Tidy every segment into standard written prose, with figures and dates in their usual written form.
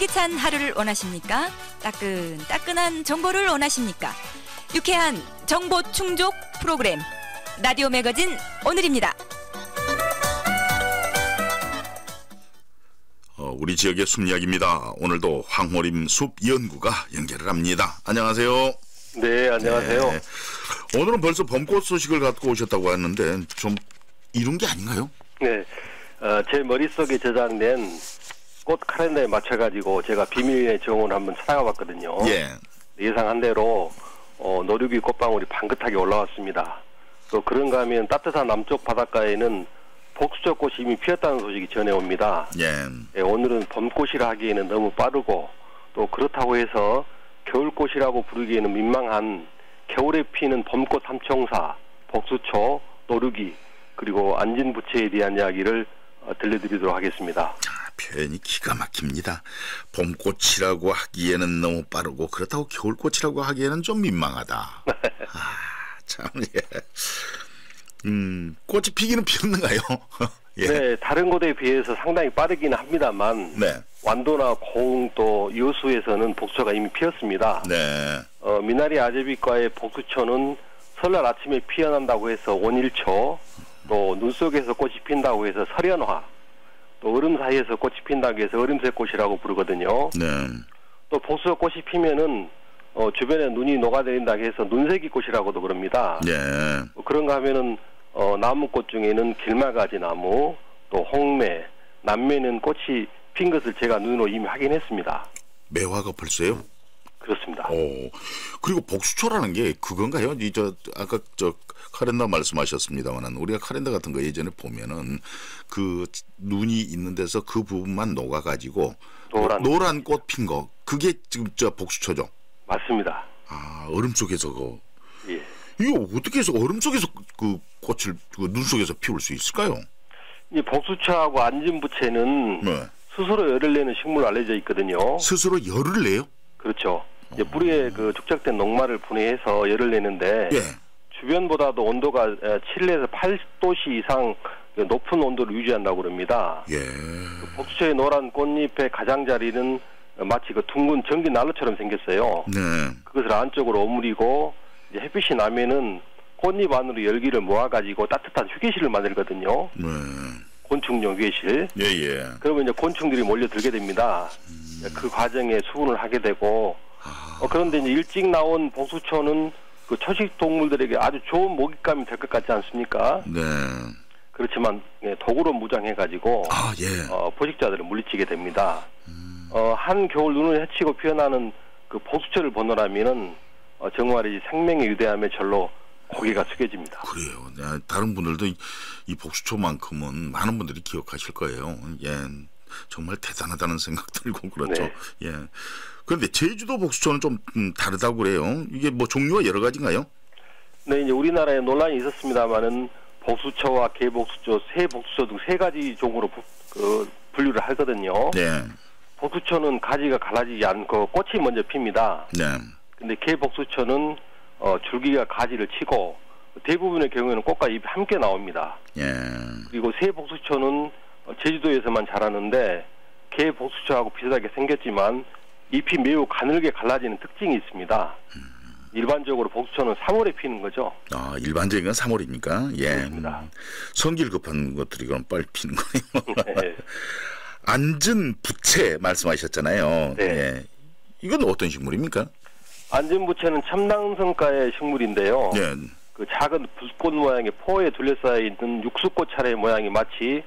활기찬 하루를 원하십니까? 따끈따끈한 정보를 원하십니까? 유쾌한 정보 충족 프로그램 라디오 매거진 오늘입니다. 우리 지역의 숲 이야기입니다. 오늘도 황호림 숲 연구가 연결을 합니다. 안녕하세요. 네, 안녕하세요. 네. 오늘은 벌써 봄꽃 소식을 갖고 오셨다고 하는데 좀 이룬 게 아닌가요? 네, 제 머릿속에 저장된 꽃 카렌더에 맞춰가지고 제가 비밀의 정원을 한번 찾아가봤거든요. 예. 예상한 대로 노류귀 꽃방울이 방긋하게 올라왔습니다. 또 그런가 하면 따뜻한 남쪽 바닷가에는 복수초 꽃이 이미 피었다는 소식이 전해옵니다. 예. 예, 오늘은 봄꽃이라 하기에는 너무 빠르고 또 그렇다고 해서 겨울꽃이라고 부르기에는 민망한 겨울에 피는 봄꽃 삼총사, 복수초, 노류귀 그리고 안진부채에 대한 이야기를 들려드리도록 하겠습니다. 표현이 기가 막힙니다. 봄꽃이라고 하기에는 너무 빠르고 그렇다고 겨울꽃이라고 하기에는 좀 민망하다. 참 예. 꽃이 피기는 피었는가요? 예. 네, 다른 곳에 비해서 상당히 빠르기는 합니다만 네. 완도나 고흥 또 여수에서는 복수초가 이미 피었습니다. 네. 미나리 아제비과의 복수초는 설날 아침에 피어난다고 해서 원일초, 또 눈 속에서 꽃이 핀다고 해서 설연화, 또 얼음 사이에서 꽃이 핀다고 해서 얼음새꽃이라고 부르거든요. 네. 또 복수초 꽃이 피면은 주변에 눈이 녹아내린다고 해서 눈새기꽃이라고도 그럽니다. 네. 그런가 하면은 나무꽃 중에는 길마가지 나무, 또 홍매, 남매는 꽃이 핀 것을 제가 눈으로 이미 확인했습니다. 매화가 벌써요? 그렇습니다. 그리고 복수초라는 게 그건가요? 아까 카렌더 말씀하셨습니다만 우리가 카렌더 같은 거 예전에 보면은 그 눈이 있는 데서 그 부분만 녹아가지고 노란 꽃 핀 거 그게 지금 복수초죠? 맞습니다. 얼음 속에서 예. 이거 어떻게 해서 얼음 속에서 그 꽃을 눈 속에서 피울 수 있을까요? 이 복수초하고 안진부채는 네. 스스로 열을 내는 식물로 알려져 있거든요. 스스로 열을 내요? 그렇죠. 이제 뿌리에 그 축적된 녹말을 분해해서 열을 내는데 예. 주변보다도 온도가 7에서 8도씨 이상 높은 온도를 유지한다고 그럽니다. 예. 복수초의 노란 꽃잎의 가장자리는 마치 그 둥근 전기 난로처럼 생겼어요. 네. 그것을 안쪽으로 오므리고 이제 햇빛이 나면은 꽃잎 안으로 열기를 모아가지고 따뜻한 휴게실을 만들거든요. 네. 곤충용 휴게실. 예예. 그러면 이제 곤충들이 몰려들게 됩니다. 그 과정에 수분을 하게 되고 그런데 이제 일찍 나온 복수초는 그 초식 동물들에게 아주 좋은 먹잇감이 될 것 같지 않습니까? 네. 그렇지만 독으로 무장해가지고 예. 포식자들을 물리치게 됩니다. 한 겨울 눈을 헤치고 피어나는 그 복수초를 보느라면은 정말 이 생명의 위대함에 절로 고개가 숙여집니다. 그래요. 다른 분들도 이 복수초만큼은 많은 분들이 기억하실 거예요. 예. 정말 대단하다는 생각 들고 그렇죠. 네. 예. 그런데 제주도 복수초는 좀 다르다고 그래요. 이게 뭐 종류가 여러 가지인가요? 네, 이제 우리나라에 논란이 있었습니다만은 복수초와 개복수초, 새복수초 등 세 가지 종으로 분류를 하거든요. 네. 복수초는 가지가 갈라지지 않고 꽃이 먼저 핍니다. 네. 근데 개복수초는 줄기가 가지를 치고 대부분의 경우에는 꽃과 잎이 함께 나옵니다. 예. 그리고 새복수초는 제주도에서만 자라는데 개복수초하고 비슷하게 생겼지만 잎이 매우 가늘게 갈라지는 특징이 있습니다. 일반적으로 복수초는 3월에 피는 거죠. 일반적인 건 3월입니까? 예. 그렇습니다. 성질 급한 것들이 그럼 빨리 피는 거네요. 네. 안진부채 말씀하셨잖아요. 네. 예. 이건 어떤 식물입니까? 안진부채는 첨단성과의 식물인데요. 예. 그 작은 붓꽃 모양의 포에 둘러싸여 있는 육수꽃 차례의 모양이 마치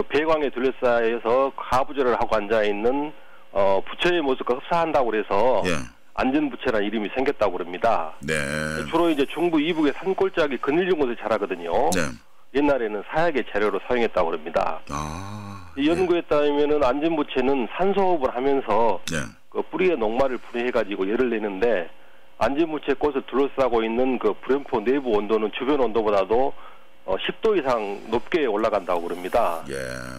배광에 둘러싸여서 가부절을 하고 앉아있는 부처의 모습과 흡사한다고 그래서 예. 안진부채라는 이름이 생겼다고 그럽니다. 네. 주로 이제 중부 이북의 산골짜기 그늘진 곳에 자라거든요. 네. 옛날에는 사약의 재료로 사용했다고 그럽니다. 이 연구에 따르면은 안진부채는 산소호흡을 하면서 네. 그 뿌리의 녹말을 분해해가지고 열을 내는데 안진부채 꽃을 둘러싸고 있는 그 불연포 내부 온도는 주변 온도보다도 10도 이상 높게 올라간다고 그럽니다. 예.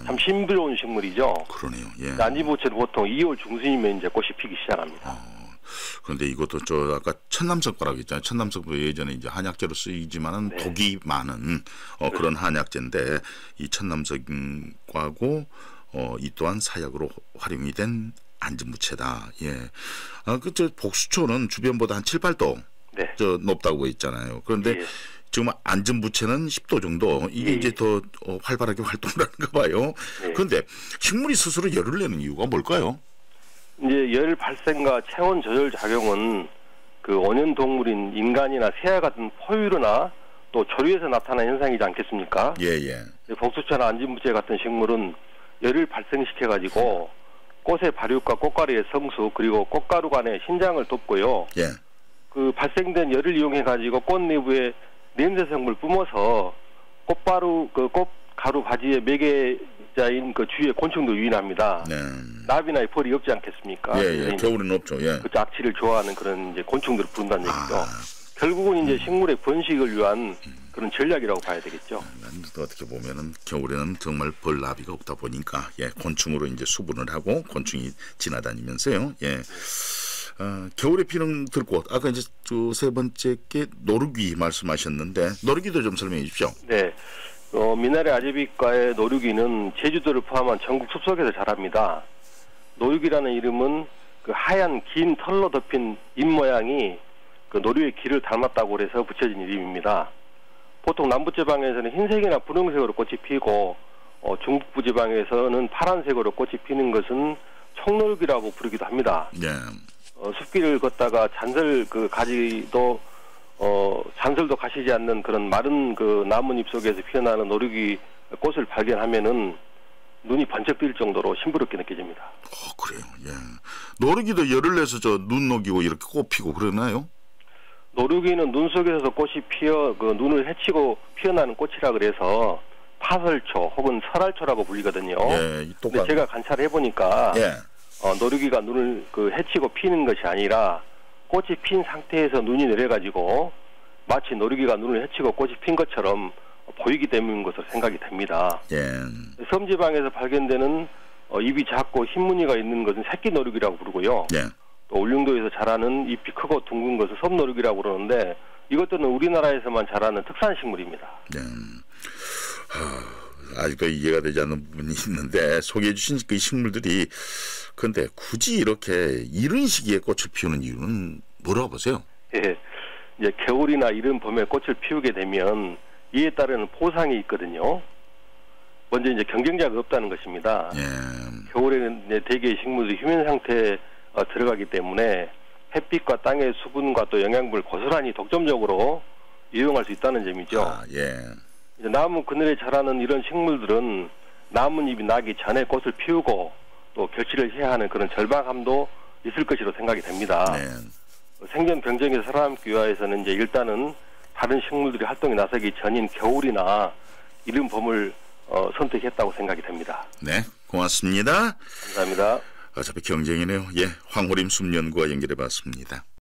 참 신비로운 식물이죠. 그러네요. 예. 안진부채는 보통 2월 중순이면 이제 꽃이 피기 시작합니다. 그런데 이것도 아까 천남석과라고 했잖아요. 천남석도 예전에 이제 한약재로 쓰이지만은 네. 독이 많은 그런 한약재인데 이 천남석과고 이 또한 사약으로 활용이 된 안전부채다. 예. 저 복수초는 주변보다 한 7, 8도 네. 높다고 있잖아요. 그런데 예. 지금 안전부채는 10도 정도 이게 예. 이제 더 활발하게 활동을 하는가 봐요. 예. 그런데 식물이 스스로 열을 내는 이유가 뭘까요? 이제 열 발생과 체온 조절 작용은 그 원형 동물인 인간이나 새와 같은 포유류나 또 조류에서 나타나는 현상이지 않겠습니까? 예. 복수초나 안전부채 같은 식물은 열을 발생시켜가지고 꽃의 발육과 꽃가루의 성수 그리고 꽃가루 간의 신장을 돕고요. 예. 그 발생된 열을 이용해가지고 꽃 내부에 냄새성물 뿜어서 꽃가루 바지의 매개자인 그 주위의 곤충도 유인합니다. 네. 나비나 벌이 없지 않겠습니까? 예. 겨울에는 없죠. 예. 그 악취를 좋아하는 그런 이제 곤충들을 부른다는 얘기죠. 아. 결국은 이제 식물의 번식을 위한 그런 전략이라고 봐야 되겠죠. 어떻게 보면은 겨울에는 정말 벌나비가 없다 보니까 곤충으로 이제 수분을 하고 곤충이 지나다니면서요. 예. 겨울에 피는 들꽃 아까 이제 세 번째 게 노루귀 말씀하셨는데 노루귀도 좀 설명해 주십시오. 네. 미나리 아제비과의 노루귀는 제주도를 포함한 전국 숲속에서 자랍니다. 노루귀라는 이름은 그 하얀 긴 털로 덮인 잎 모양이 그 노루의 귀를 닮았다고 해서 붙여진 이름입니다. 보통 남부지방에서는 흰색이나 분홍색으로 꽃이 피고 중북부지방에서는 파란색으로 꽃이 피는 것은 청노루귀라고 부르기도 합니다. 네. 숲길을 걷다가 잔설도 가시지 않는 그런 마른 그 나뭇잎 속에서 피어나는 노루귀 꽃을 발견하면은 눈이 번쩍 뜰 정도로 심부럽게 느껴집니다. 그래요. 예. 노루귀도 열을 내서 눈 녹이고 이렇게 꽃 피고 그러나요? 노루귀는 눈 속에서 꽃이 피어 그 눈을 헤치고 피어나는 꽃이라 그래서 파설초 혹은 설알초라고 불리거든요. 예. 근데 제가 관찰해 보니까 노루귀가 눈을 헤치고 피는 것이 아니라 꽃이 핀 상태에서 눈이 내려가지고 마치 노루귀가 눈을 헤치고 꽃이 핀 것처럼 보이기 때문인 것으로 생각이 됩니다. 예. 섬지방에서 발견되는 입이 작고 흰 무늬가 있는 것은 새끼 노루귀라고 부르고요. 예. 또 울릉도에서 자라는 잎이 크고 둥근 것을 섬노루귀라고 그러는데 이것들은 우리나라에서만 자라는 특산 식물입니다. 네. 아직도 이해가 되지 않는 부분이 있는데 소개해 주신 그 식물들이 그런데 굳이 이렇게 이른 시기에 꽃을 피우는 이유는 뭐라고 보세요? 예, 이제 겨울이나 이른 봄에 꽃을 피우게 되면 이에 따르는 보상이 있거든요. 먼저 이제 경쟁자가 없다는 것입니다. 예. 겨울에는 이제 대개의 식물들이 휴면 상태에 들어가기 때문에 햇빛과 땅의 수분과 또 영양분을 고스란히 독점적으로 이용할 수 있다는 점이죠. 예. 이제 나무 그늘에 자라는 이런 식물들은 나뭇잎이 나기 전에 꽃을 피우고 또 결실을 해야 하는 그런 절박함도 있을 것으로 생각이 됩니다. 네. 생존 병정에서 살아남기 위해서는 이제 일단은 다른 식물들이 활동에 나서기 전인 겨울이나 이른 봄을 선택했다고 생각이 됩니다. 네, 고맙습니다. 감사합니다. 어차피 경쟁이네요. 예, 황호림 숲연구와 연결해봤습니다.